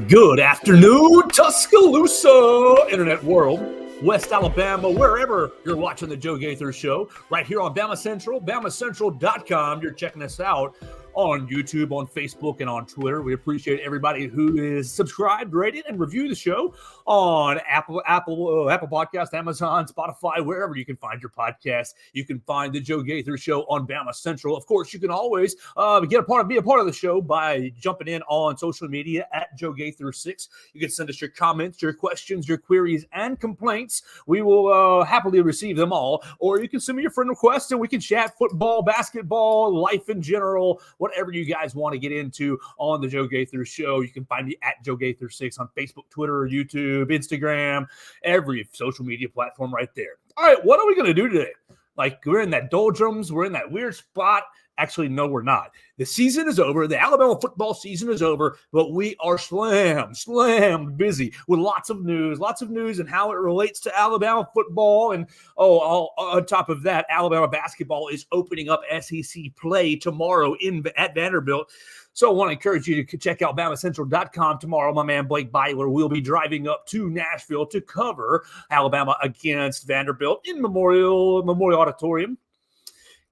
Good afternoon, Tuscaloosa, internet world, West Alabama, wherever you're watching the Joe Gaither Show, right here on BamaCentral, BamaCentral.com. You're checking us out on YouTube, on Facebook, and on Twitter. We appreciate everybody who is subscribed, rated, and reviewed the show on Apple Podcast, Amazon, Spotify, wherever you can find your podcast. You can find the Joe Gaither Show on BamaCentral. Of course, you can always be a part of the show by jumping in on social media at Joe Gaither 6. You can send us your comments, your questions, your queries, and complaints. We will happily receive them all. Or you can send me your friend requests and we can chat football, basketball, life in general, whatever you guys want to get into on the Joe Gaither Show. You can find me at Joe Gaither 6 on Facebook, Twitter, YouTube, Instagram, every social media platform right there. All right, what are we going to do today? Like, we're in that doldrums. We're in that weird spot. Actually, no, we're not. The season is over. The Alabama football season is over, but we are slammed busy with lots of news and how it relates to Alabama football. And, on top of that, Alabama basketball is opening up SEC play tomorrow at Vanderbilt. So I want to encourage you to check out BamaCentral.com tomorrow. My man Blake Byler will be driving up to Nashville to cover Alabama against Vanderbilt in Memorial Auditorium.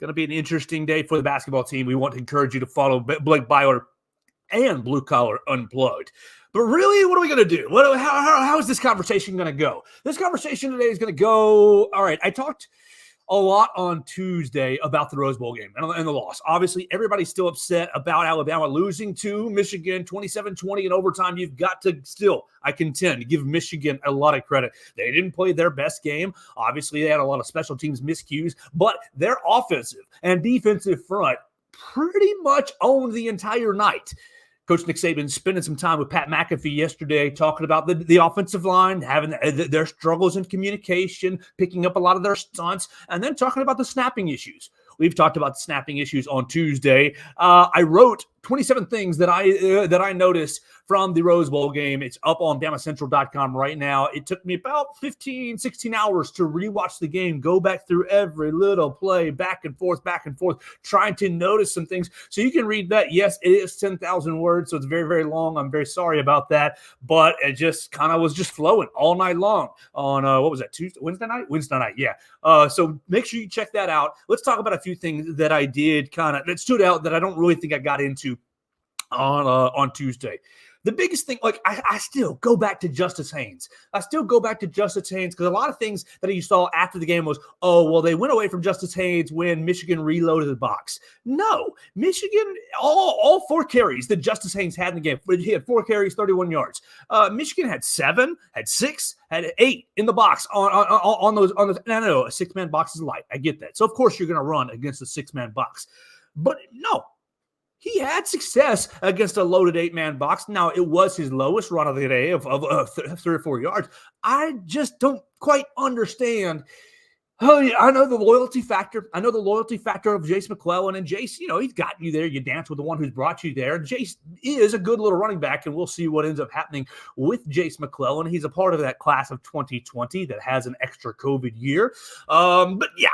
Going to be an interesting day for the basketball team. We want to encourage you to follow Blake Byler and Blue Collar Unplugged. But really, what are we going to do? How is this conversation going to go? This conversation today is going to go, all right, I talked a lot on Tuesday about the Rose Bowl game and the loss. Obviously, everybody's still upset about Alabama losing to Michigan 27-20 in overtime. You've got to still, I contend, give Michigan a lot of credit. They didn't play their best game. Obviously, they had a lot of special teams miscues, but their offensive and defensive front pretty much owned the entire night. Coach Nick Saban spending some time with Pat McAfee yesterday, talking about the offensive line, having their struggles in communication, picking up a lot of their stunts, and then talking about the snapping issues. We've talked about the snapping issues on Tuesday. I wrote 27 things that I noticed from the Rose Bowl game. It's up on BamaCentral.com right now. It took me about 15, 16 hours to rewatch the game, go back through every little play, back and forth, trying to notice some things. So you can read that. Yes, it is 10,000 words, so it's very, very long. I'm very sorry about that. But it just kind of was just flowing all night long on, what was that, Tuesday, Wednesday night? Wednesday night, yeah. So make sure you check that out. Let's talk about a few things that I did that stood out that I don't really think I got into on Tuesday. The biggest thing, I still go back to Justice Haynes. Because a lot of things that you saw after the game was, they went away from Justice Haynes when Michigan reloaded the box. No, Michigan, all 4 carries that Justice Haynes had in the game. He had 4 carries, 31 yards. Michigan had 7, had 6, had 8 in the box on those. No, a 6-man box is light. I get that. So, of course, you're going to run against a 6-man box. But no. He had success against a loaded 8-man box. Now, it was his lowest run of the day of 3 or 4 yards. I just don't quite understand. Oh, yeah, I know the loyalty factor. of Jace McClellan. And Jace, he's gotten you there. You dance with the one who's brought you there. And Jace is a good little running back, and we'll see what ends up happening with Jace McClellan. He's a part of that class of 2020 that has an extra COVID year. But, yeah,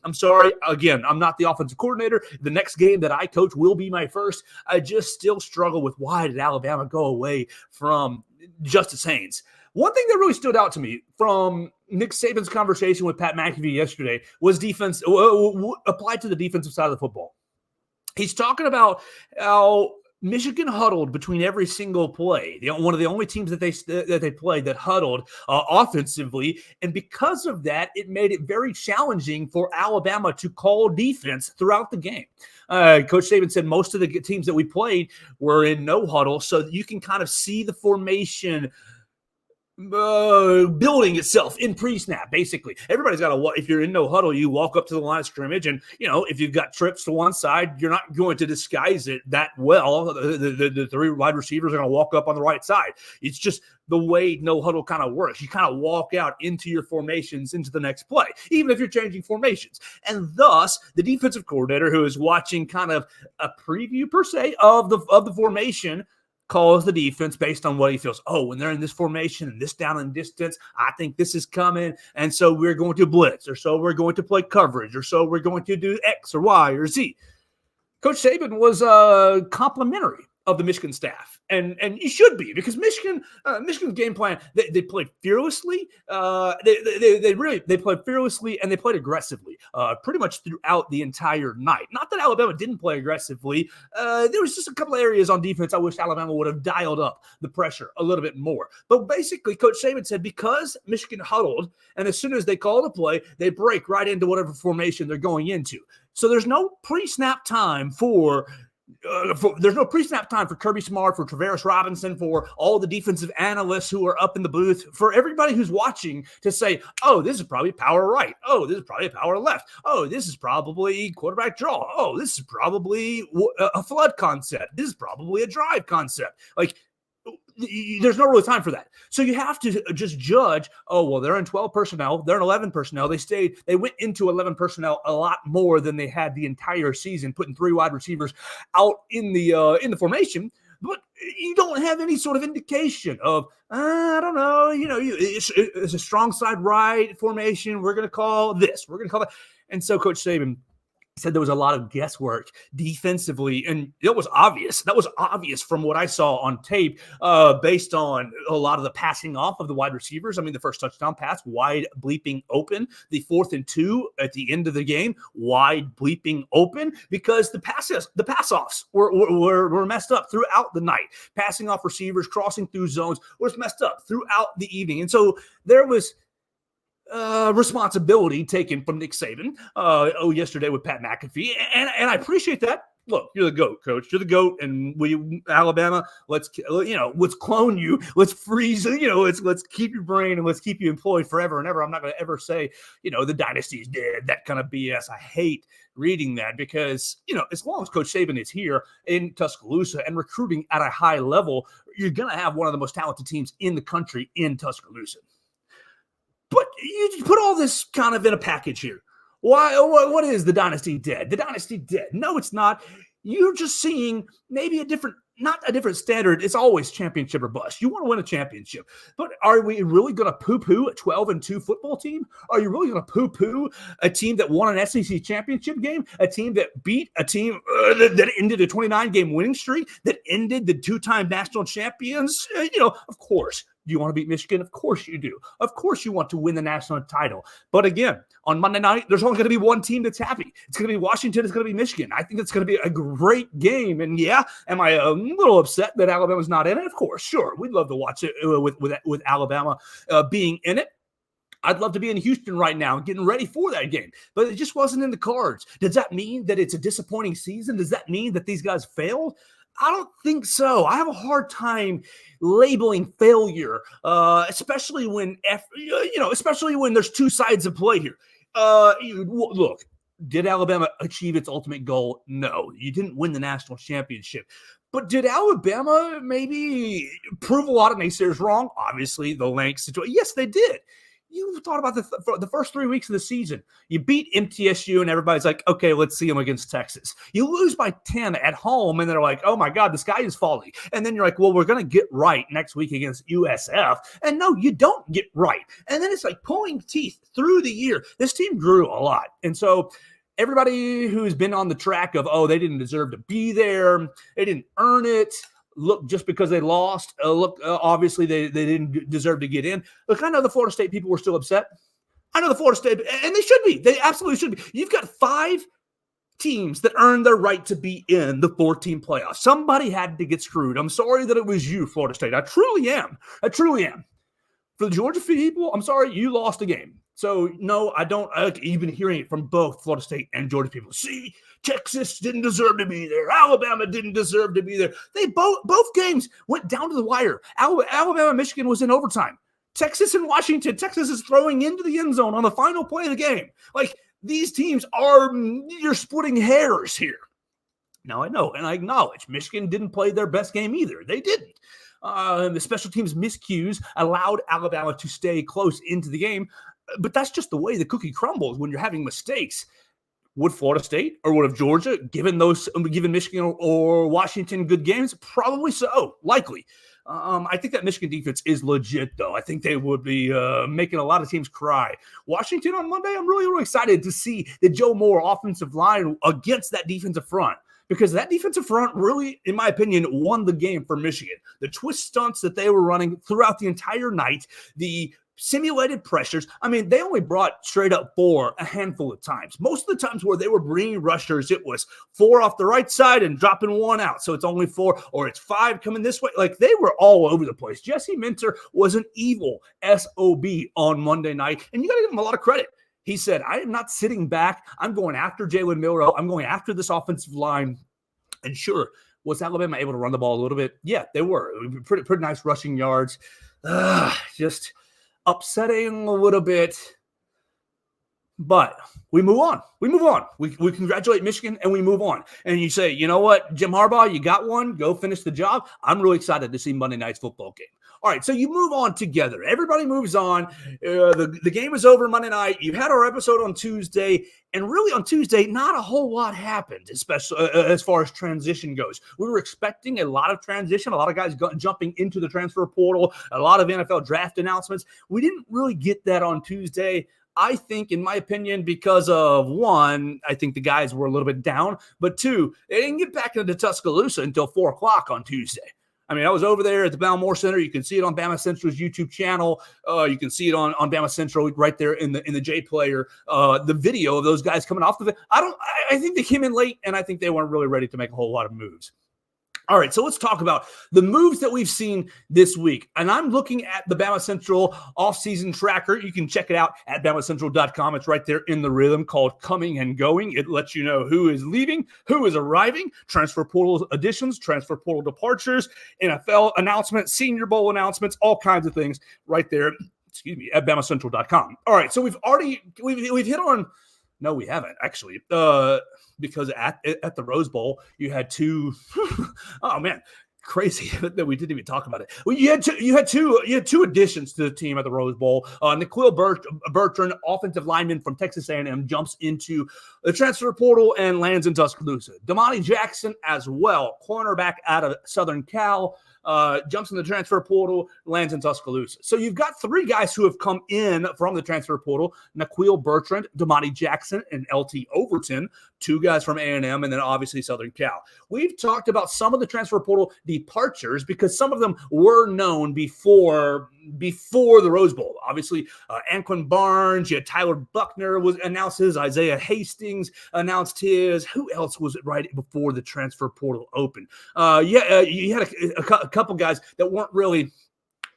I'm sorry. Again, I'm not the offensive coordinator. The next game that I coach will be my first. I just still struggle with why did Alabama go away from Justice Haynes. One thing that really stood out to me from Nick Saban's conversation with Pat McAfee yesterday was defense applied to the defensive side of the football. He's talking about how Michigan huddled between every single play. One of the only teams that they played that huddled offensively, and because of that, it made it very challenging for Alabama to call defense throughout the game. Coach Saban said most of the teams that we played were in no huddle, so that you can kind of see the formation building itself in pre-snap. Basically, everybody's got to. If you're in no huddle, you walk up to the line of scrimmage, and if you've got trips to one side, you're not going to disguise it that well. The 3 wide receivers are going to walk up on the right side. It's just the way no huddle kind of works. You kind of walk out into your formations into the next play, even if you're changing formations. And thus, the defensive coordinator who is watching kind of a preview per se of the formation calls the defense based on what he feels. When they're in this formation and this down and distance, I think this is coming. And so we're going to blitz, or so we're going to play coverage, or so we're going to do X or Y or Z. Coach Saban was complimentary of the Michigan staff, and you should be, because Michigan's game plan, they played fearlessly. They played fearlessly, and they played aggressively pretty much throughout the entire night. Not that Alabama didn't play aggressively. There was just a couple of areas on defense I wish Alabama would have dialed up the pressure a little bit more. But basically, Coach Saban said because Michigan huddled, and as soon as they call the play, they break right into whatever formation they're going into. So there's no pre-snap time for Kirby Smart, for Travaris Robinson, for all the defensive analysts who are up in the booth, for everybody who's watching to say, oh, this is probably power right. Oh, this is probably power left. Oh, this is probably quarterback draw. Oh, this is probably a flood concept. This is probably a drive concept. Like, there's no really time for that. So you have to just judge, oh, well, they're in 12 personnel. They're in 11 personnel. They went into 11 personnel a lot more than they had the entire season, putting 3 wide receivers out in the formation. But you don't have any sort of indication of, I don't know, it's a strong side right formation. We're going to call this. We're going to call that. And so Coach Saban said there was a lot of guesswork defensively, and it was obvious. That was obvious from what I saw on tape, based on a lot of the passing off of the wide receivers. I mean, the first touchdown pass, wide bleeping open. The 4th and 2 at the end of the game, wide bleeping open, because the pass-offs were messed up throughout the night. Passing off receivers, crossing through zones was messed up throughout the evening. And so there was responsibility taken from Nick Saban yesterday with Pat McAfee, and I appreciate that. Look, you're the GOAT, Coach. You're the GOAT, and Alabama, let's clone you. Let's freeze, let's keep your brain and let's keep you employed forever and ever. I'm not going to ever say, the dynasty's dead, that kind of BS. I hate reading that, because, as long as Coach Saban is here in Tuscaloosa and recruiting at a high level, you're going to have one of the most talented teams in the country in Tuscaloosa. But you put all this kind of in a package here. Why? What is the dynasty dead? The dynasty dead? No, it's not. You're just seeing maybe not a different standard. It's always championship or bust. You want to win a championship. But are we really going to poo-poo a 12-2 football team? Are you really going to poo-poo a team that won an SEC championship game? A team that beat a team that ended a 29-game winning streak? That ended the 2-time national champions? Of course. Do you want to beat Michigan? Of course you do. Of course you want to win the national title. But again, on Monday night, there's only going to be one team that's happy. It's going to be Washington. It's going to be Michigan. I think it's going to be a great game. And yeah, am I a little upset that Alabama's not in it? Of course, sure. We'd love to watch it with Alabama being in it. I'd love to be in Houston right now getting ready for that game, but it just wasn't in the cards. Does that mean that it's a disappointing season? Does that mean that these guys failed? I don't think so. I have a hard time labeling failure, especially when there's two sides of play here. Look, did Alabama achieve its ultimate goal? No, you didn't win the national championship. But did Alabama maybe prove a lot of naysayers wrong? Obviously, the Lank situation. Yes, they did. You thought about the first 3 weeks of the season. You beat MTSU, and everybody's like, okay, let's see them against Texas. You lose by 10 at home, and they're like, oh, my God, the sky is falling. And then you're like, well, we're going to get right next week against USF. And no, you don't get right. And then it's like pulling teeth through the year. This team grew a lot. And so everybody who's been on the track of, oh, they didn't deserve to be there, they didn't earn it, look, just because they lost, obviously they didn't deserve to get in. Look, I know the Florida State people were still upset. I know the Florida State, and they should be. They absolutely should be. You've got 5 teams that earned their right to be in the 4-team playoffs. Somebody had to get screwed. I'm sorry that it was you, Florida State. I truly am. For the Georgia people, I'm sorry, you lost a game. So, no, I don't even hearing it from both Florida State and Georgia people. See, Texas didn't deserve to be there. Alabama didn't deserve to be there. They both games went down to the wire. Alabama, Michigan was in overtime. Texas and Washington, Texas is throwing into the end zone on the final play of the game. Like, these teams you're splitting hairs here. Now, I know, and I acknowledge, Michigan didn't play their best game either. They didn't. The special teams miscues allowed Alabama to stay close into the game. But that's just the way the cookie crumbles when you're having mistakes. Would Florida State or would have Georgia given Michigan or Washington good games? Probably so, likely. I think that Michigan defense is legit, though. I think they would be making a lot of teams cry. Washington on Monday, I'm really, really excited to see the Joe Moore offensive line against that defensive front. because that defensive front really, in my opinion, won the game for Michigan. The twist stunts that they were running throughout the entire night, the simulated pressures. I mean, they only brought straight up 4 a handful of times. Most of the times where they were bringing rushers, it was 4 off the right side and dropping 1 out. So it's only 4, or it's 5 coming this way. Like, they were all over the place. Jesse Minter was an evil SOB on Monday night, and you got to give him a lot of credit. He said, I am not sitting back. I'm going after Jalen Milroe. I'm going after this offensive line. And sure, was Alabama able to run the ball a little bit? Yeah, they were. Pretty nice rushing yards. Just upsetting a little bit, but we move on. We congratulate Michigan and we move on. And you say, you know what, Jim Harbaugh, you got one. Go finish the job. I'm really excited to see Monday night's football game. All right, so you move on together. Everybody moves on. The game is over Monday night. You had our episode on Tuesday, and really on Tuesday, not a whole lot happened, especially as far as transition goes. We were expecting a lot of transition, a lot of guys jumping into the transfer portal, a lot of NFL draft announcements. We didn't really get that on Tuesday. I think, in my opinion, because of, 1, I think the guys were a little bit down, but 2, they didn't get back into Tuscaloosa until 4 o'clock on Tuesday. I mean, I was over there at the BamaCentral. You can see it on BamaCentral's YouTube channel. You can see it on BamaCentral right there in the J player. The video of those guys coming off the. I think they came in late, and I think they weren't really ready to make a whole lot of moves. All right, so let's talk about the moves that we've seen this week. And I'm looking at the BamaCentral offseason tracker. You can check it out at BamaCentral.com. It's right there in the rhythm called Coming and Going. It lets you know who is leaving, who is arriving, transfer portal additions, transfer portal departures, NFL announcements, Senior Bowl announcements, all kinds of things right there, at BamaCentral.com. All right, so we've hit on – no, we haven't, actually. Because at the Rose Bowl, you had 2 oh man, crazy that we didn't even talk about it. Well, you had two additions to the team at the Rose Bowl. Nikhil Bertrand, offensive lineman from Texas A&M, jumps into the transfer portal and lands in Tuscaloosa. Damani Jackson as well, cornerback out of Southern Cal, jumps in the transfer portal, lands in Tuscaloosa. So you've got 3 guys who have come in from the transfer portal: Nikhil Bertrand, Damani Jackson, and LT Overton, 2 guys from A&M, and then obviously Southern Cal. We've talked about some of the transfer portal departures because some of them were known before the Rose Bowl. Obviously, Anquan Barnes, you had Tyler Buckner announced his, Isaiah Hastings announced his. Who else was it right before the transfer portal opened? You had a couple guys that weren't really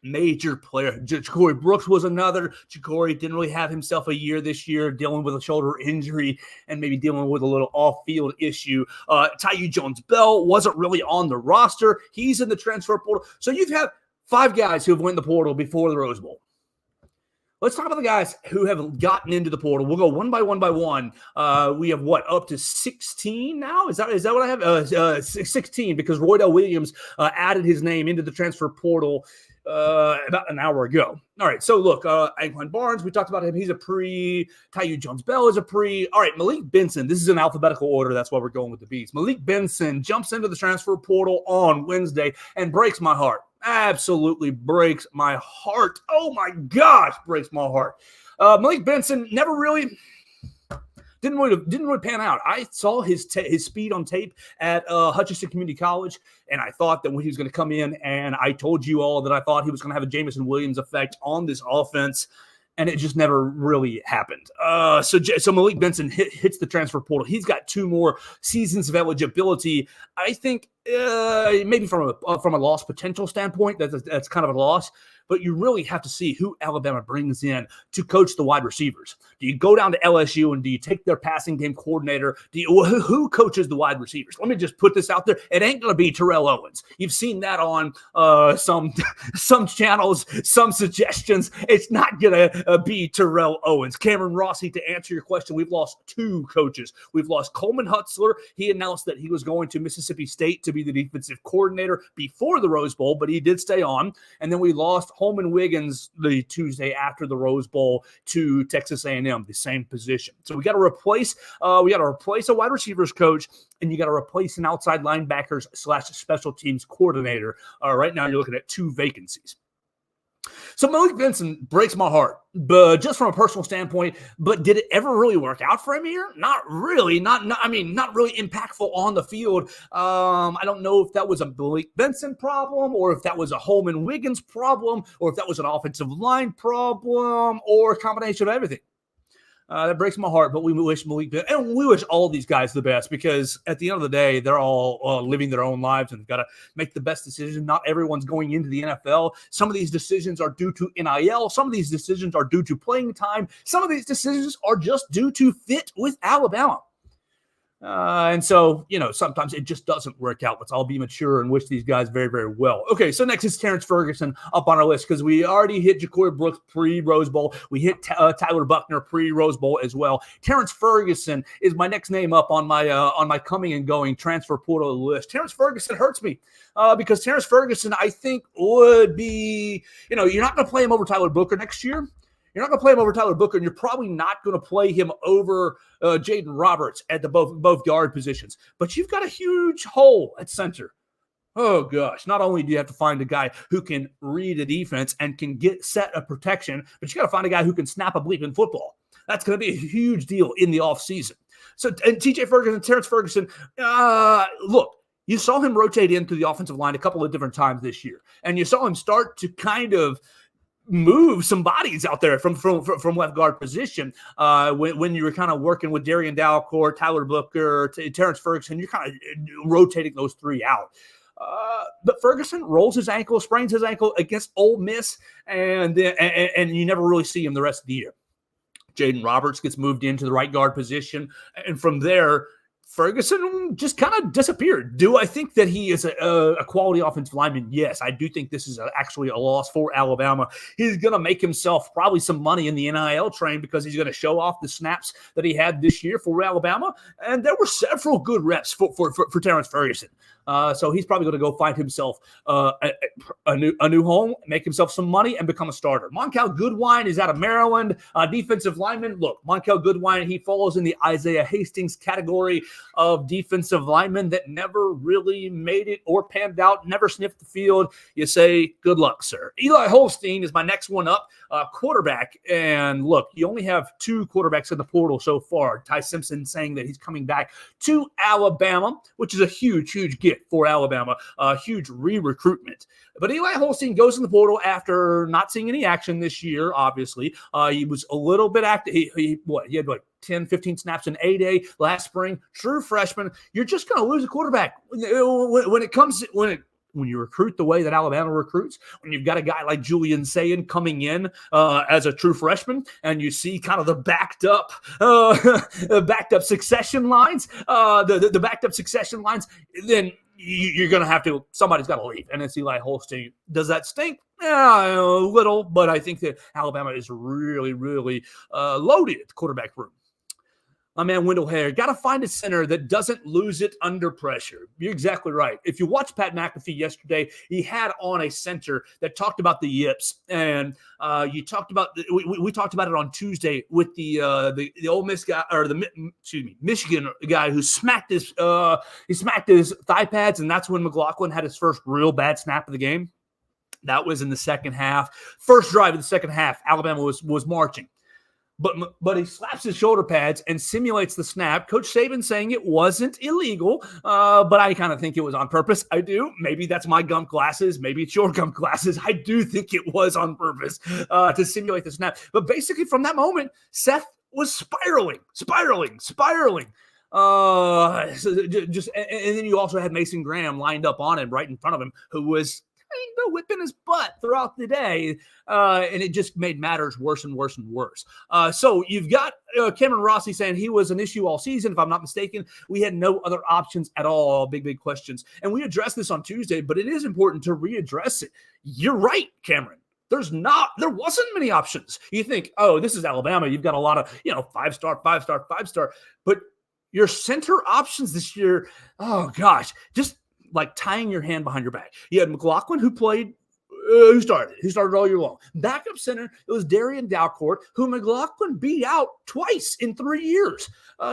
major player. Ja'Cory Brooks was another. Ja'Cory didn't really have himself a year this year, dealing with a shoulder injury and maybe dealing with a little off-field issue. Tyu Jones-Bell wasn't really on the roster. He's in the transfer portal. So you've had 5 guys who have went in the portal before the Rose Bowl. Let's talk about the guys who have gotten into the portal. We'll go one by one. We have up to 16 now? Is that what I have? 16, because Roydell Williams added his name into the transfer portal about an hour ago. All right, so look, Anquan Barnes, we talked about him. He's a pre. Tyu Jones-Bell is a pre. All right, Malik Benson, this is in alphabetical order. That's why we're going with the B's. Malik Benson jumps into the transfer portal on Wednesday and breaks my heart. Absolutely breaks my heart. Oh, my gosh, breaks my heart. Malik Benson never really... Didn't really pan out. I saw his speed on tape at Hutchinson Community College, and I thought that when he was going to come in, and I told you all that I thought he was going to have a Jameson Williams effect on this offense, and it just never really happened. So Malik Benson hits the transfer portal. He's got 2 more seasons of eligibility. I think maybe from a loss potential standpoint, that's kind of a loss. But you really have to see who Alabama brings in to coach the wide receivers. Do you go down to LSU and do you take their passing game coordinator? Who coaches the wide receivers? Let me just put this out there. It ain't going to be Terrell Owens. You've seen that on some channels, some suggestions. It's not going to be Terrell Owens. Cameron Rossi, to answer your question, we've lost 2 coaches. We've lost Coleman Hutzler. He announced that he was going to Mississippi State to be the defensive coordinator before the Rose Bowl, but he did stay on. And then we lost Holman Wiggins the Tuesday after the Rose Bowl to Texas A&M, the same position. So we got to replace a wide receivers coach, and you got to replace an outside linebackers / special teams coordinator. Right now you're looking at 2 vacancies. So Malik Benson breaks my heart, but just from a personal standpoint. But did it ever really work out for him here? Not really. Not really impactful on the field. I don't know if that was a Malik Benson problem, or if that was a Holman Wiggins problem, or if that was an offensive line problem, or a combination of everything. That breaks my heart, but we wish Malik and we wish all these guys the best, because at the end of the day, they're all living their own lives and they've got to make the best decision. Not everyone's going into the NFL. Some of these decisions are due to NIL. Some of these decisions are due to playing time. Some of these decisions are just due to fit with Alabama. And so, sometimes it just doesn't work out. Let's all be mature and wish these guys very, very well. Okay, so next is Terrence Ferguson up on our list, because we already hit Ja'Cory Brooks pre-Rose Bowl. We hit Tyler Buckner pre-Rose Bowl as well. Terrence Ferguson is my next name up on my coming and going transfer portal list. Terrence Ferguson hurts me because Terrence Ferguson, I think, would be, you're not going to play him over Tyler Booker next year. You're not going to play him over Tyler Booker, and you're probably not going to play him over Jaden Roberts at the both guard positions. But you've got a huge hole at center. Oh, gosh. Not only do you have to find a guy who can read a defense and can get set a protection, but you got to find a guy who can snap a bleeping football. That's going to be a huge deal in the offseason. So, and TJ Ferguson, Terrence Ferguson, look, you saw him rotate into the offensive line a couple of different times this year, and you saw him start to kind of move some bodies out there from left guard position when you were kind of working with Darian Dalcourt, Tyler Booker, Terrence Ferguson. You're kind of rotating those three out. But Ferguson rolls his ankle, sprains his ankle against Ole Miss, and you never really see him the rest of the year. Jaden Roberts gets moved into the right guard position, and from there, Ferguson just kind of disappeared. Do I think that he is a quality offensive lineman? Yes, I do think this is actually a loss for Alabama. He's going to make himself probably some money in the NIL train, because he's going to show off the snaps that he had this year for Alabama. And there were several good reps for Terrence Ferguson. So he's probably going to go find himself a new home, make himself some money, and become a starter. Moncal Goodwine is out of Maryland, defensive lineman. Look, Moncal Goodwine, he falls in the Isaiah Hastings category of defensive linemen that never really made it or panned out, never sniffed the field. You say, good luck, sir. Eli Holstein is my next one up, quarterback. And look, you only have two quarterbacks in the portal so far. Ty Simpson saying that he's coming back to Alabama, which is a huge, huge gift for Alabama, a huge re-recruitment. But Eli Holstein goes in the portal after not seeing any action this year, obviously. He was a little bit active. He had like 10, 15 snaps in A-Day last spring. True freshman. You're just going to lose a quarterback. When you recruit the way that Alabama recruits, when you've got a guy like Julian Sayin coming in as a true freshman, and you see kind of the backed up succession lines, the backed up succession lines, then you're going to have to, somebody's got to leave. And it's Eli Holstein. Does that stink? Yeah, a little, but I think that Alabama is really, really loaded at the quarterback room. My man Wendell Hare, got to find a center that doesn't lose it under pressure. You're exactly right. If you watched Pat McAfee yesterday, he had on a center that talked about the yips, and you talked about we talked about it on Tuesday with the Ole Miss guy, or Michigan guy who smacked his thigh pads, and that's when McLaughlin had his first real bad snap of the game. That was in the second half. First drive of the second half, Alabama was marching. But he slaps his shoulder pads and simulates the snap. Coach Saban saying it wasn't illegal, but I kind of think it was on purpose. I do. Maybe that's my gum glasses. Maybe it's your gum glasses. I do think it was on purpose to simulate the snap. But basically from that moment, Seth was spiraling. And then you also had Mason Graham lined up on him right in front of him, who was whipping his butt throughout the day, and it just made matters worse and worse and worse. So you've got Cameron Rossi saying he was an issue all season, if I'm not mistaken. We had no other options at all, big questions. And we addressed this on Tuesday, but it is important to readdress it. You're right, Cameron. There wasn't many options. You think, oh, this is Alabama. You've got a lot of, 5-star, but your center options this year, oh gosh, just like tying your hand behind your back. You had McLaughlin, who played, who started all year long. Backup center, it was Darian Dalcourt, who McLaughlin beat out twice in 3 years.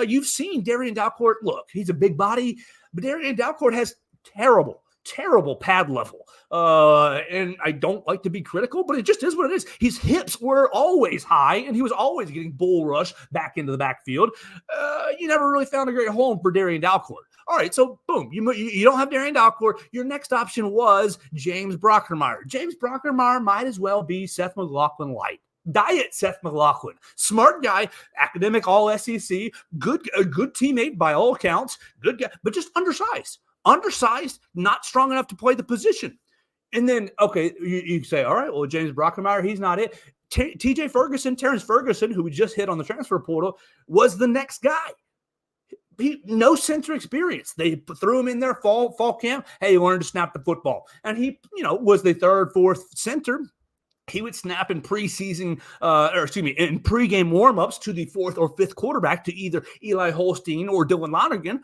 You've seen Darian Dalcourt. Look, he's a big body, but Darian Dalcourt has terrible terrible pad level. And I don't like to be critical, but it just is what it is. His hips were always high, and he was always getting bull rush back into the backfield. You never really found a great home for Darian Dalcourt. All right, so boom, you don't have Darian Dalcourt. Your next option was James Brockermeyer. James Brockermeyer might as well be Seth McLaughlin light. Diet Seth McLaughlin. Smart guy, academic all SEC, a good teammate by all accounts, good guy, but just undersized. Undersized, not strong enough to play the position. And then, okay, you say, all right, well, James Brockermeyer, he's not it. TJ Ferguson, Terrence Ferguson, who we just hit on the transfer portal, was the next guy. No center experience. They threw him in there fall camp. Hey, he learned to snap the football. And he, was the third, fourth center. He would snap in preseason, in pregame warmups to the fourth or fifth quarterback to either Eli Holstein or Dylan Lonergan.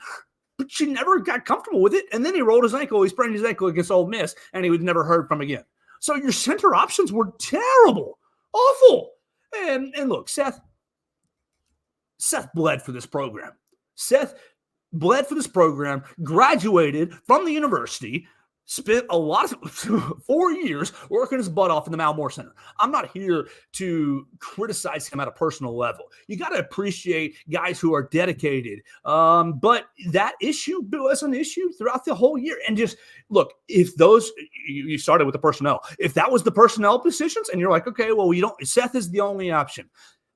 But she never got comfortable with it. And then he rolled his ankle. He sprained his ankle against Ole Miss, and he was never heard from again. So your center options were terrible, awful. And look, Seth bled for this program. Seth bled for this program, graduated from the university, spent a lot of 4 years working his butt off in the Malmore Center. I'm not here to criticize him at a personal level. You got to appreciate guys who are dedicated. But that issue was an issue throughout the whole year. And just look, if those, you started with the personnel, if that was the personnel positions and you're like, okay, well, Seth is the only option.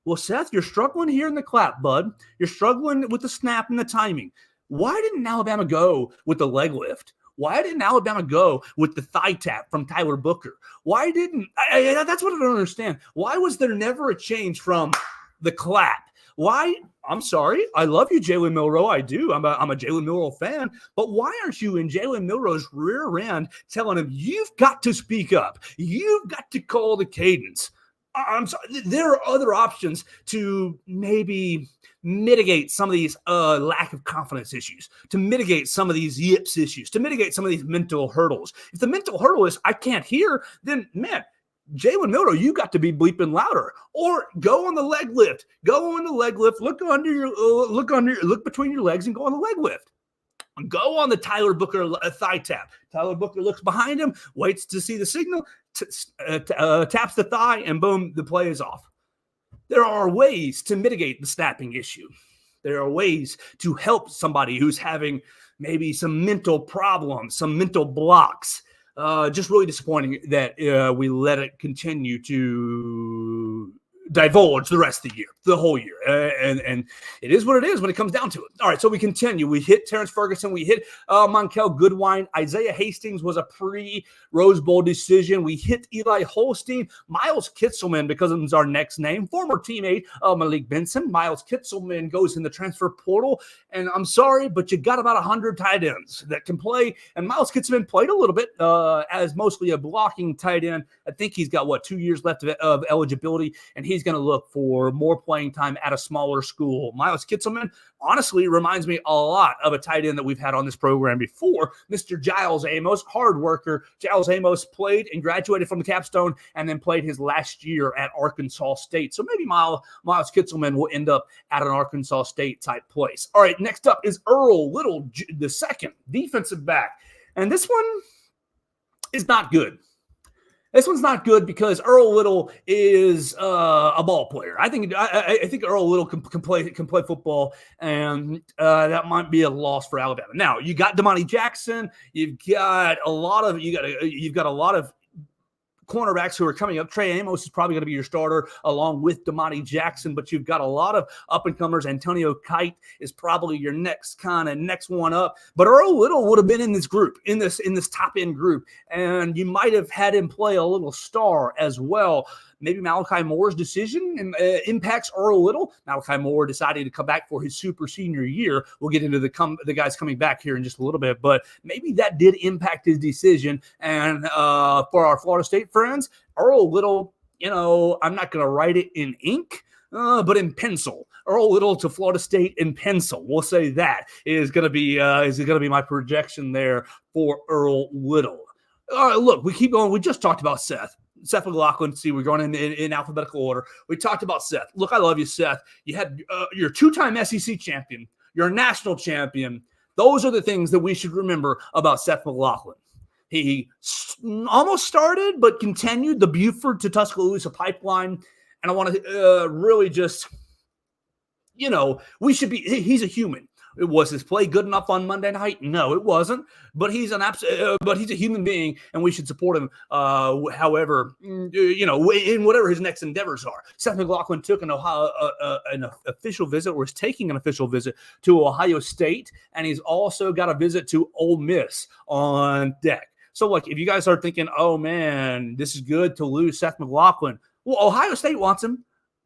Well, Seth, you're struggling here in the clap, bud. You're struggling with the snap and the timing. Why didn't Alabama go with the leg lift? Why didn't Alabama go with the thigh tap from Tyler Booker? Why didn't that's what I don't understand. Why was there never a change from the clap? Why? I'm sorry. I love you, Jalen Milroe. I do. I'm a Jalen Milroe fan. But why aren't you in Jalen Milroe's rear end telling him, you've got to speak up. You've got to call the cadence. I'm sorry. There are other options to maybe mitigate some of these lack of confidence issues, to mitigate some of these yips issues, to mitigate some of these mental hurdles. If the mental hurdle is I can't hear, then man, Jalen Milroe, you got to be bleeping louder. Or go on the leg lift. Go on the leg lift. Look between your legs and go on the leg lift. Go on the Tyler Booker thigh tap. Tyler Booker looks behind him, waits to see the signal, taps the thigh, and boom, the play is off. There are ways to mitigate the snapping issue. There are ways to help somebody who's having maybe some mental problems, some mental blocks. Just really disappointing that we let it continue to divulge the rest of the year, the whole year. And it is what it is when it comes down to it. All right, so we continue. We hit Terrence Ferguson. We hit Monkel Goodwine. Isaiah Hastings was a pre-Rose Bowl decision. We hit Eli Holstein. Miles Kitselman, because it's our next name, former teammate of Malik Benson. Miles Kitselman goes in the transfer portal. And I'm sorry, but you got about 100 tight ends that can play. And Miles Kitselman played a little bit as mostly a blocking tight end. I think he's got, 2 years left of eligibility, and he's going to look for more playing time at a smaller school. Miles Kitselman honestly reminds me a lot of a tight end that we've had on this program before, Mr. Giles Amos, hard worker. Giles Amos played and graduated from the Capstone and then played his last year at Arkansas State. So maybe Miles Kitselman will end up at an Arkansas State type place. All right, next up is Earl Little, the second defensive back. And this one is not good. This one's not good because Earl Little is a ball player. I think Earl Little can play football, and that might be a loss for Alabama. Now you got Damani Jackson. You've got a lot of cornerbacks who are coming up. Trey Amos is probably going to be your starter along with Damani Jackson, but you've got a lot of up-and-comers. Antonio Kite is probably your next one up. But Earl Little would have been in this group, in this top-end group, and you might have had him play a little star as well. Maybe Malachi Moore's decision impacts Earl Little. Malachi Moore decided to come back for his super senior year. We'll get into the guys coming back here in just a little bit, but maybe that did impact his decision. And for our Florida State friends, Earl Little, I'm not going to write it in ink, but in pencil. Earl Little to Florida State in pencil. We'll say that is going to be my projection there for Earl Little. All right, look, we keep going. We just talked about Seth McLaughlin. See, we're going in alphabetical order. We talked about Seth. Look, I love you, Seth. You had you're a two-time SEC champion. You're a national champion. Those are the things that we should remember about Seth McLaughlin. He almost started, but continued the Buford to Tuscaloosa pipeline. And I want to really just, we should be, he's a human. Was his play good enough on Monday night? No, it wasn't. But he's he's a human being, and we should support him. However, in whatever his next endeavors are. Seth McLaughlin took an official visit, or is taking an official visit to Ohio State, and he's also got a visit to Ole Miss on deck. So, like, if you guys are thinking, "Oh man, this is good to lose Seth McLaughlin," well, Ohio State wants him.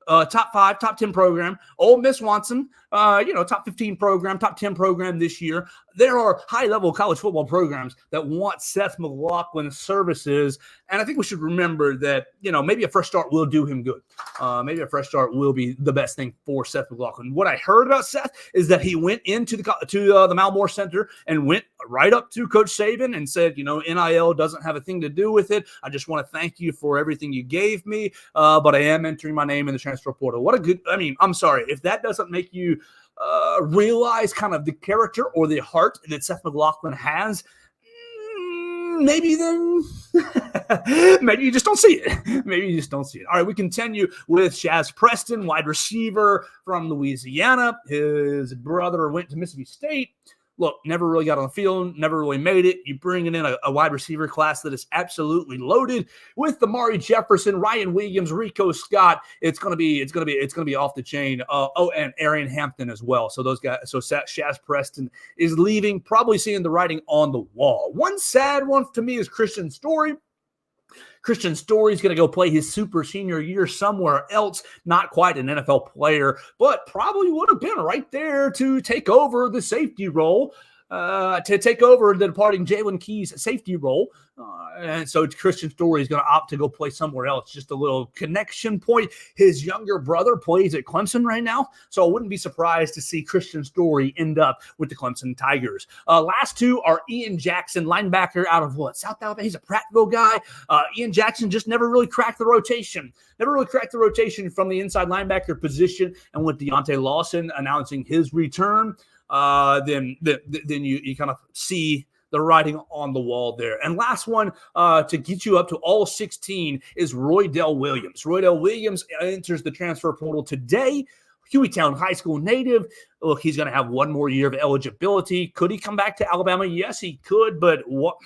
Top 5, top 10 program. Ole Miss wants him. Top 15 program, top 10 program this year. There are high-level college football programs that want Seth McLaughlin's services, and I think we should remember that, maybe a fresh start will do him good. Maybe a fresh start will be the best thing for Seth McLaughlin. What I heard about Seth is that he went into the Malmore Center and went right up to Coach Saban and said, NIL doesn't have a thing to do with it. I just want to thank you for everything you gave me, but I am entering my name in the transfer portal. I'm sorry, if that doesn't make you realize kind of the character or the heart that Seth McLaughlin has, maybe then maybe you just don't see it. Maybe you just don't see it. All right, we continue with Shaz Preston, wide receiver from Louisiana. His brother went to Mississippi State. Look, never really got on the field, never really made it. You bring in a wide receiver class that is absolutely loaded with Amari Jefferson, Ryan Williams, Rico Scott. It's gonna be off the chain. And Arian Hampton as well. So those guys. So Shaz Preston is leaving, probably seeing the writing on the wall. One sad one to me is Christian Story. Christian Story's going to go play his super senior year somewhere else. Not quite an NFL player, but probably would have been right there to take over the safety role, to take over the departing Jalen Key's safety role. And so Christian Story is going to opt to go play somewhere else. Just a little connection point. His younger brother plays at Clemson right now, so I wouldn't be surprised to see Christian Story end up with the Clemson Tigers. Last two are Ian Jackson, linebacker out of South Alabama. He's a Prattville guy. Ian Jackson just never really cracked the rotation. From the inside linebacker position. And with Deontay Lawson announcing his return, then you kind of see the writing on the wall there. And last one to get you up to all 16 is Roydell Williams. Roydell Williams enters the transfer portal today. Hueytown High School native. Look, he's going to have one more year of eligibility. Could he come back to Alabama? Yes, he could. But what?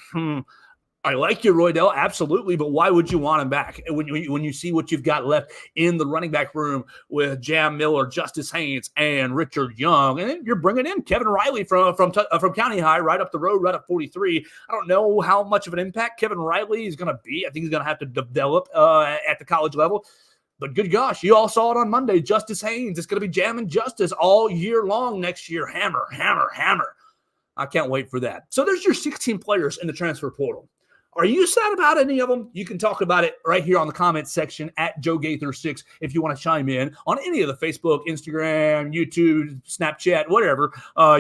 I like you, Roydell, absolutely, but why would you want him back when you see what you've got left in the running back room with Jam Miller, Justice Haynes, and Richard Young, and then you're bringing in Kevin Riley from County High, right up the road, right up 43. I don't know how much of an impact Kevin Riley is going to be. I think he's going to have to develop at the college level. But good gosh, you all saw it on Monday. Justice Haynes is going to be jamming Justice all year long next year. Hammer, hammer, hammer. I can't wait for that. So there's your 16 players in the transfer portal. Are you sad about any of them? You can talk about it right here on the comments section at Joe Gaither 6 if you want to chime in on any of the Facebook, Instagram, YouTube, Snapchat, whatever.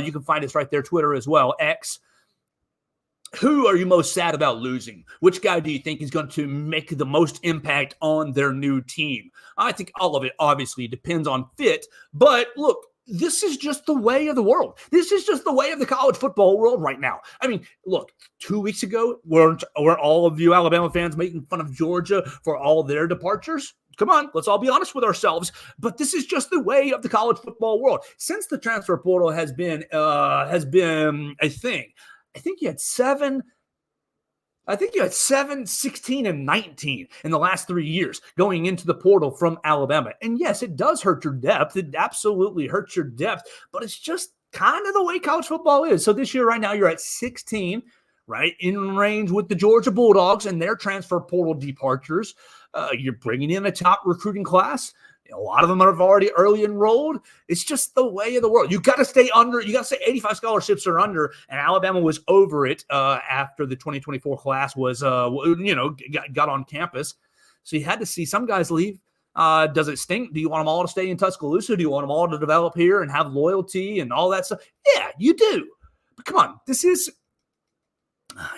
You can find us right there, Twitter as well, X. Who are you most sad about losing? Which guy do you think is going to make the most impact on their new team? I think all of it obviously depends on fit, but look, this is just the way of the world. This is just the way of the college football world right now. I mean, look, 2 weeks ago, weren't all of you Alabama fans making fun of Georgia for all their departures? Come on, let's all be honest with ourselves. But this is just the way of the college football world. Since the transfer portal has been a thing, I think you had 7, 16, and 19 in the last 3 years going into the portal from Alabama. And yes, it does hurt your depth. It absolutely hurts your depth, but it's just kind of the way college football is. So this year right now, you're at 16, right, in range with the Georgia Bulldogs and their transfer portal departures. You're bringing in a top recruiting class. A lot of them are already early enrolled. It's just the way of the world. You got to stay under. You got to say 85 scholarships are under, and Alabama was over it after the 2024 class was, got on campus. So you had to see some guys leave. Does it stink? Do you want them all to stay in Tuscaloosa? Do you want them all to develop here and have loyalty and all that stuff? Yeah, you do. But come on, this is.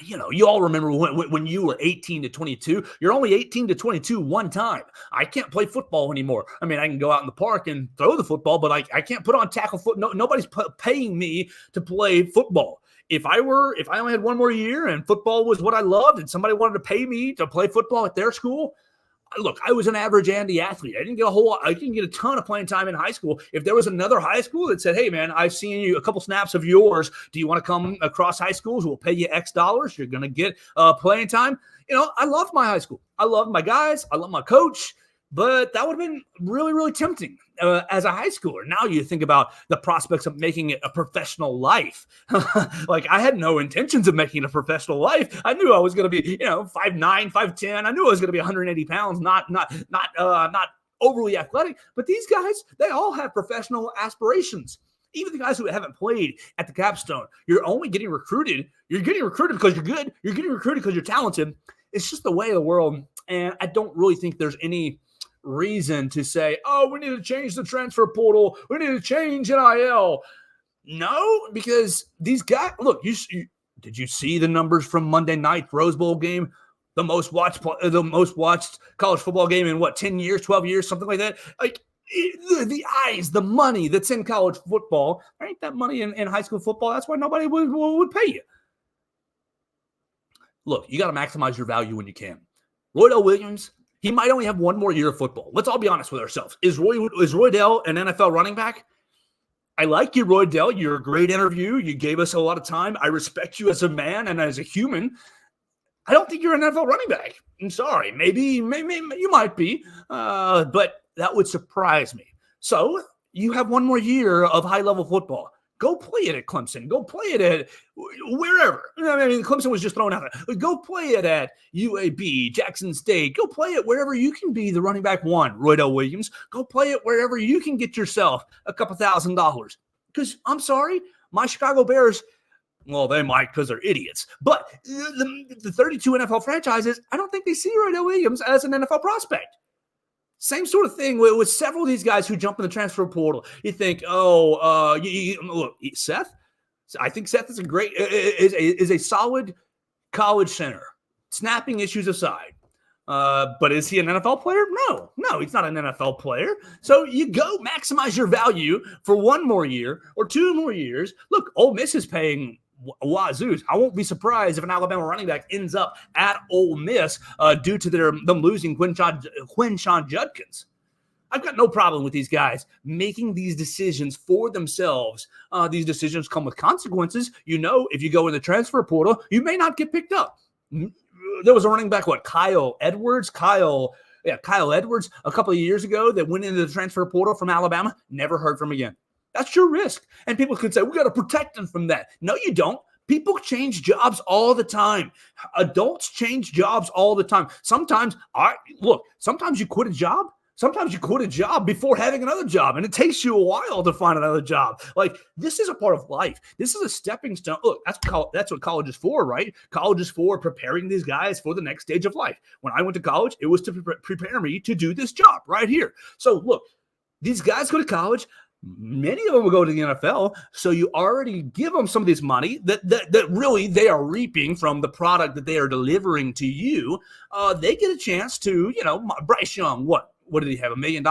You all remember when you were 18 to 22, you're only 18 to 22 one time. I can't play football anymore. I mean, I can go out in the park and throw the football, but I can't put on tackle foot. No, nobody's paying me to play football. If I only had one more year and football was what I loved and somebody wanted to pay me to play football at their school, look, I was an average Andy athlete. I didn't get a ton of playing time in high school. If there was another high school that said, hey, man, I've seen you a couple snaps of yours. Do you want to come across high schools? We'll pay you X dollars. You're going to get playing time. I loved my high school. I loved my guys. I loved my coach. But that would have been really, really tempting as a high schooler. Now you think about the prospects of making it a professional life. Like, I had no intentions of making it a professional life. I knew I was going to be, 5'9", 5'10". I knew I was going to be 180 pounds, not overly athletic. But these guys, they all have professional aspirations. Even the guys who haven't played at the capstone, you're only getting recruited. You're getting recruited because you're good. You're getting recruited because you're talented. It's just the way of the world. And I don't really think there's any reason to say, oh, we need to change the transfer portal. We need to change NIL. No, because these guys, look, did you see the numbers from Monday night Rose Bowl game? The most watched college football game in 10 years, 12 years, something like that. Like, the eyes, the money that's in college football, there ain't that money in high school football. That's why nobody would pay you. Look, you got to maximize your value when you can. Roydell Williams, he might only have one more year of football. Let's all be honest with ourselves. Is Roydell an NFL running back? I like you, Roydell. You're a great interview. You gave us a lot of time. I respect you as a man and as a human. I don't think you're an NFL running back. I'm sorry. Maybe you might be, but that would surprise me. So you have one more year of high-level football. Go play it at Clemson. Go play it at wherever. I mean, Clemson was just thrown out there. Go play it at UAB, Jackson State. Go play it wherever you can be the running back one, Roydell Williams. Go play it wherever you can get yourself a couple $1,000. Because I'm sorry, my Chicago Bears, well, they might because they're idiots. But the 32 NFL franchises, I don't think they see Roydell Williams as an NFL prospect. Same sort of thing with several of these guys who jump in the transfer portal. You think, look, Seth. I think Seth is is a solid college center, snapping issues aside. But is he an NFL player? No, he's not an NFL player. So you go maximize your value for one more year or 2 more years. Look, Ole Miss is paying wazoo. I won't be surprised if an Alabama running back ends up at Ole Miss due to them losing Quinshon Judkins. I've got no problem with these guys making these decisions for themselves. These decisions come with consequences. If you go in the transfer portal, you may not get picked up. There was a running back, Kyle Edwards, a couple of years ago that went into the transfer portal from Alabama, never heard from again. That's your risk. And people could say, we got to protect them from that. No, you don't. People change jobs all the time. Adults change jobs all the time. Sometimes you quit a job. Sometimes you quit a job before having another job, and it takes you a while to find another job. Like, this is a part of life. This is a stepping stone. Look, that's what college is for, right? College is for preparing these guys for the next stage of life. When I went to college, it was to prepare me to do this job right here. So, look, these guys go to college. Many of them will go to the NFL, so you already give them some of this money that really they are reaping from the product that they are delivering to you. They get a chance to, Bryce Young, what did he have, $1 million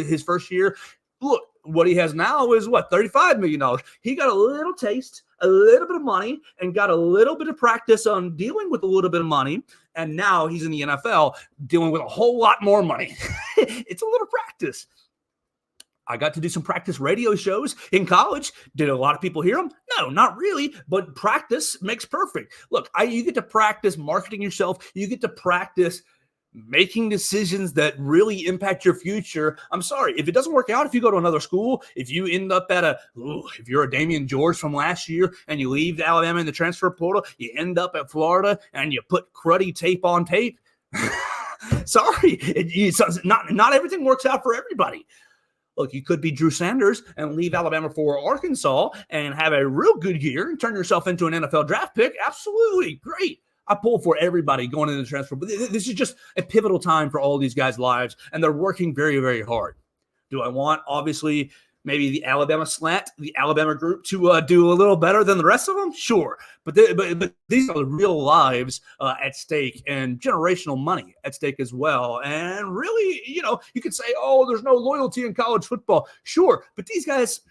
his first year? Look, what he has now is $35 million. He got a little taste, a little bit of money, and got a little bit of practice on dealing with a little bit of money. And now he's in the NFL dealing with a whole lot more money. It's a little practice. I got to do some practice radio shows in college. Did a lot of people hear them? No, not really, but practice makes perfect. Look, you get to practice marketing yourself. You get to practice making decisions that really impact your future. I'm sorry, if it doesn't work out, if you go to another school, if you end up if you're a Damian George from last year and you leave Alabama in the transfer portal, you end up at Florida and you put cruddy tape on tape. Sorry, not everything works out for everybody. Look, you could be Drew Sanders and leave Alabama for Arkansas and have a real good year and turn yourself into an NFL draft pick. Absolutely. Great. I pull for everybody going into the transfer. But this is just a pivotal time for all these guys' lives, and they're working very, very hard. Do I want, obviously, maybe the Alabama slant, the Alabama group to do a little better than the rest of them? Sure. But these are the real lives at stake and generational money at stake as well. And really, you could say, oh, there's no loyalty in college football. Sure. But these guys,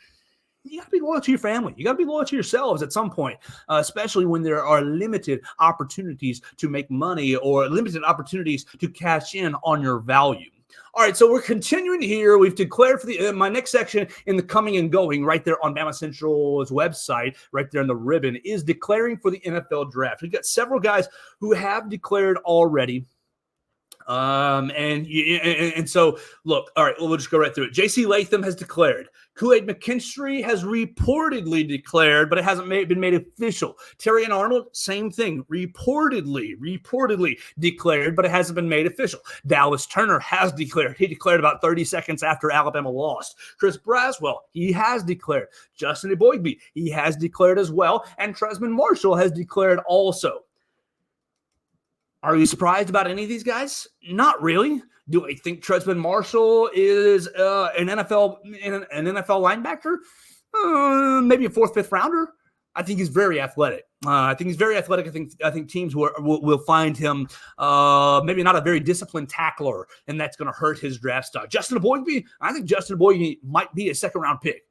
you got to be loyal to your family. You got to be loyal to yourselves at some point, especially when there are limited opportunities to make money or limited opportunities to cash in on your value. All right, so we're continuing here. We've declared for the my next section in the coming and going right there on BamaCentral's website, right there in the ribbon, is declaring for the NFL draft. We've got several guys who have declared already. And so look, all right, we'll just go right through it. J.C. Latham has declared. Kool-Aid McKinstry has reportedly declared, but it hasn't been made official. Terrion Arnold, same thing, reportedly declared, but it hasn't been made official. Dallas Turner has declared. He declared about 30 seconds after Alabama lost. Chris Braswell, he has declared. Justin Eboigbe, he has declared as well. And Tresman Marshall has declared also. Are you surprised about any of these guys? Not really. Do I think Tresman Marshall is an NFL linebacker? Maybe a fourth, fifth rounder. I think he's very athletic. I think teams will find him maybe not a very disciplined tackler, and that's going to hurt his draft stock. Justin Eboigbe, I think Justin Eboigbe might be a second-round pick.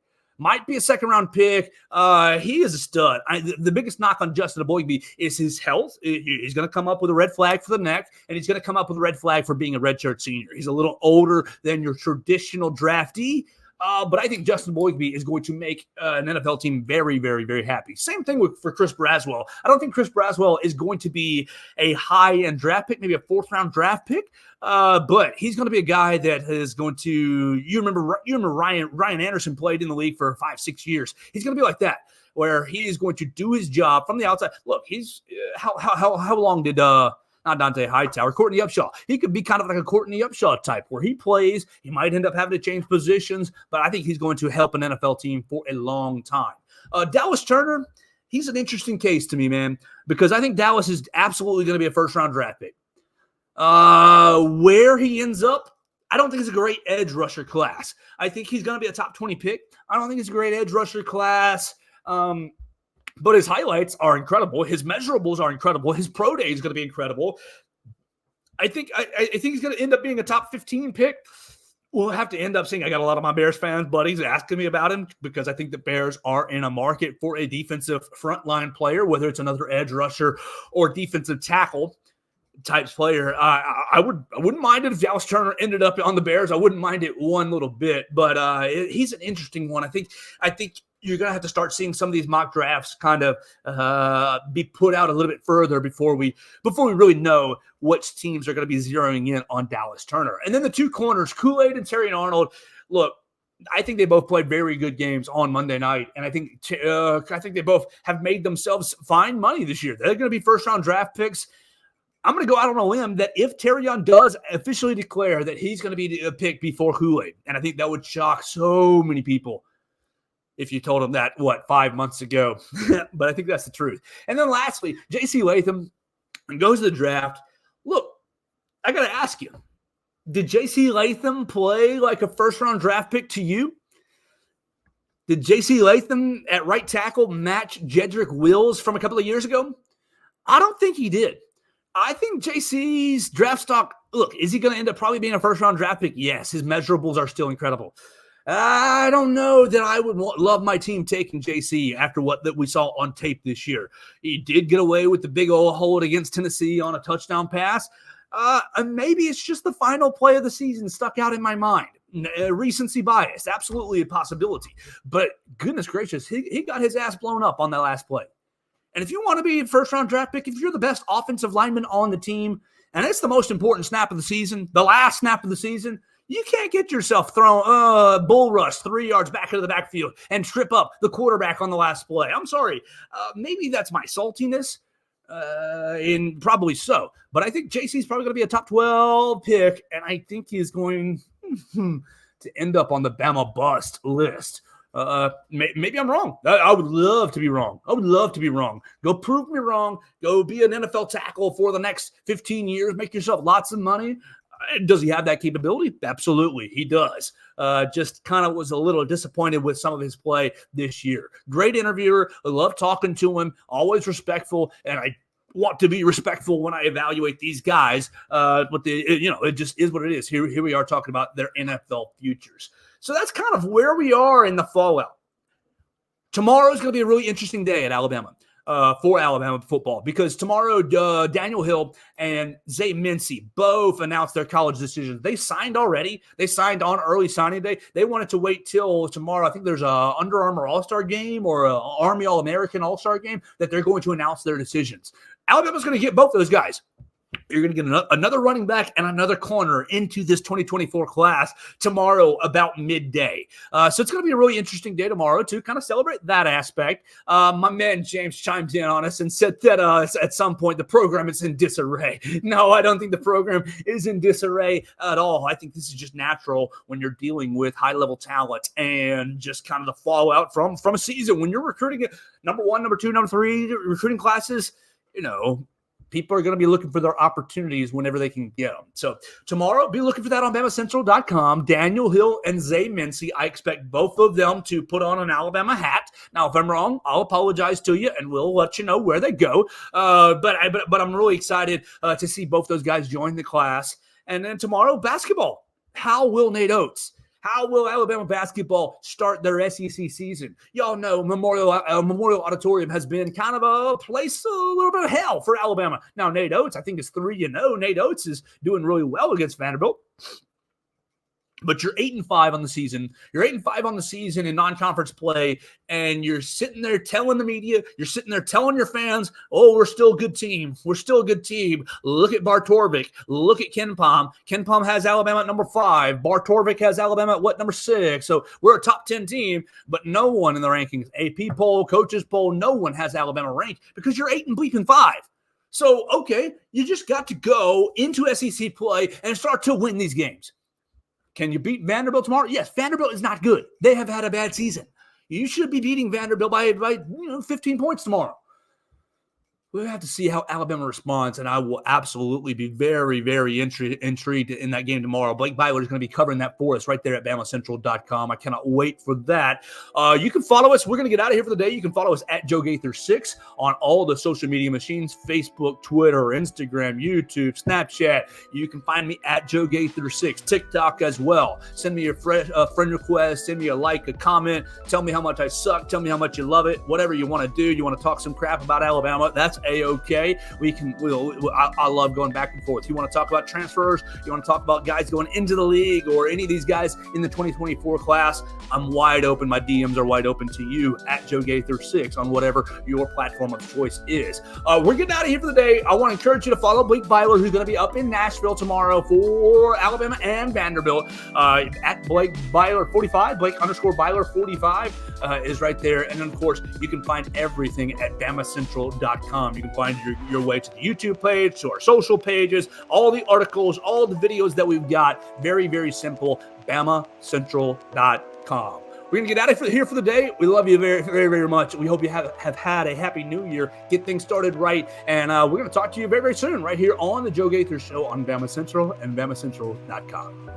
He is a stud. The biggest knock on Justin Eboigbe is his health. He's going to come up with a red flag for the neck, and he's going to come up with a red flag for being a redshirt senior. He's a little older than your traditional draftee. But I think Justin Eboigbe is going to make an NFL team very, very, very happy. Same thing for Chris Braswell. I don't think Chris Braswell is going to be a high-end draft pick, maybe a fourth-round draft pick. But he's going to be a guy that is going to. You remember Ryan Anderson played in the league for 5-6 years. He's going to be like that, where he is going to do his job from the outside. Look, he's how long did not Dante Hightower, Courtney Upshaw. He could be kind of like a Courtney Upshaw type where he plays. He might end up having to change positions, but I think he's going to help an NFL team for a long time. Dallas Turner, he's an interesting case to me, man, because I think Dallas is absolutely going to be a first-round draft pick. Where he ends up, I don't think it's a great edge rusher class. I think he's going to be a top 20 pick. I don't think it's a great edge rusher class. But his highlights are incredible. His measurables are incredible. His pro day is going to be incredible. I think he's going to end up being a top 15 pick. We'll have to end up seeing. I got a lot of my Bears fans buddies asking me about him because I think the Bears are in a market for a defensive frontline player, whether it's another edge rusher or defensive tackle types player. I wouldn't mind it if Dallas Turner ended up on the Bears. I wouldn't mind it one little bit, but he's an interesting one. I think you're going to have to start seeing some of these mock drafts kind of be put out a little bit further before we really know which teams are going to be zeroing in on Dallas Turner. And then the two corners, Kool-Aid and Terrion Arnold. Look, I think they both played very good games on Monday night, and I think they both have made themselves fine money this year. They're going to be first-round draft picks. I'm going to go out on a limb that if Terrion does officially declare that he's going to be a pick before Kool-Aid, and I think that would shock so many people if you told him that, 5 months ago. But I think that's the truth. And then lastly, J.C. Latham goes to the draft. Look, I got to ask you, did J.C. Latham play like a first-round draft pick to you? Did J.C. Latham at right tackle match Jedrick Wills from a couple of years ago? I don't think he did. I think JC's draft stock, look, is he going to end up probably being a first-round draft pick? Yes, his measurables are still incredible. I don't know that I would love my team taking JC after what that we saw on tape this year. He did get away with the big old hold against Tennessee on a touchdown pass. And maybe it's just the final play of the season stuck out in my mind. Recency bias, absolutely a possibility. But goodness gracious, he got his ass blown up on that last play. And if you want to be a first-round draft pick, if you're the best offensive lineman on the team, and it's the most important snap of the season, the last snap of the season, you can't get yourself thrown bull rush 3 yards back into the backfield and trip up the quarterback on the last play. I'm sorry. Maybe that's my saltiness, and probably so. But I think JC's probably going to be a top 12 pick, and I think he's going to end up on the Bama bust list. Maybe I'm wrong. I would love to be wrong. Go prove me wrong. Go be an NFL tackle for the next 15 years. Make yourself lots of money. Does he have that capability? Absolutely, he does. Just kind of was a little disappointed with some of his play this year. Great interviewer. I love talking to him. Always respectful, and I want to be respectful when I evaluate these guys. But it just is what it is. Here we are talking about their NFL futures. So that's kind of where we are in the fallout. Tomorrow is going to be a really interesting day at Alabama. For Alabama football, because tomorrow Daniel Hill and Zay Mincy both announced their college decisions. They signed already. They signed on early signing day. They wanted to wait till tomorrow. I think there's a Under Armour All-Star game or a Army All-American All-Star game that they're going to announce their decisions. Alabama's going to get both those guys. You're going to get another running back and another corner into this 2024 class tomorrow about midday. So it's going to be a really interesting day tomorrow to kind of celebrate that aspect. My man James chimed in on us and said that at some point the program is in disarray. No, I don't think the program is in disarray at all. I think this is just natural when you're dealing with high-level talent and just kind of the fallout from a season. When you're recruiting number 1, number 2, number 3 recruiting classes, people are going to be looking for their opportunities whenever they can get them. So tomorrow, be looking for that on BamaCentral.com. Daniel Hill and Zay Mincy, I expect both of them to put on an Alabama hat. Now, if I'm wrong, I'll apologize to you, and we'll let you know where they go. But I'm really excited to see both those guys join the class. And then tomorrow, basketball. How will Nate Oates? How will Alabama basketball start their SEC season? Y'all know Memorial Auditorium has been kind of a place, a little bit of hell for Alabama. Now, Nate Oates, I think, is 3-0. Nate Oates is doing really well against Vanderbilt. But you're 8-5 on the season. You're 8-5 on the season in non-conference play, and you're sitting there telling the media, you're sitting there telling your fans, oh, we're still a good team. We're still a good team. Look at Bartorvik. Look at Ken Pom. Ken Pom has Alabama at number 5. Bartorvik has Alabama at number 6. So we're a top 10 team, but no one in the rankings, AP poll, coaches poll, no one has Alabama ranked because you're 8-5. So, okay, you just got to go into SEC play and start to win these games. Can you beat Vanderbilt tomorrow? Yes, Vanderbilt is not good. They have had a bad season. You should be beating Vanderbilt by 15 points tomorrow. We'll have to see how Alabama responds, and I will absolutely be very, very intrigued in that game tomorrow. Blake Byler is going to be covering that for us right there at BamaCentral.com. I cannot wait for that. You can follow us. We're going to get out of here for the day. You can follow us at Joe Gaither 6 on all the social media machines, Facebook, Twitter, Instagram, YouTube, Snapchat. You can find me at Joe Gaither 6, TikTok as well. Send me a friend request. Send me a like, a comment. Tell me how much I suck. Tell me how much you love it. Whatever you want to do. You want to talk some crap about Alabama, that's A-okay. I love going back and forth. You want to talk about transfers? You want to talk about guys going into the league or any of these guys in the 2024 class? I'm wide open. My DMs are wide open to you at Joe Gaither 6 on whatever your platform of choice is. We're getting out of here for the day. I want to encourage you to follow Blake Byler, who's going to be up in Nashville tomorrow for Alabama and Vanderbilt. At Blake Byler 45, Blake_Byler 45 is right there. And then, of course, you can find everything at BamaCentral.com. You can find your way to the YouTube page, to our social pages, all the articles, all the videos that we've got. Very, very simple. BamaCentral.com. We're going to get out of here for the day. We love you very, very, very much. We hope you have had a happy new year. Get things started right. And we're going to talk to you very, very soon right here on the Joe Gaither Show on Bama Central and BamaCentral.com.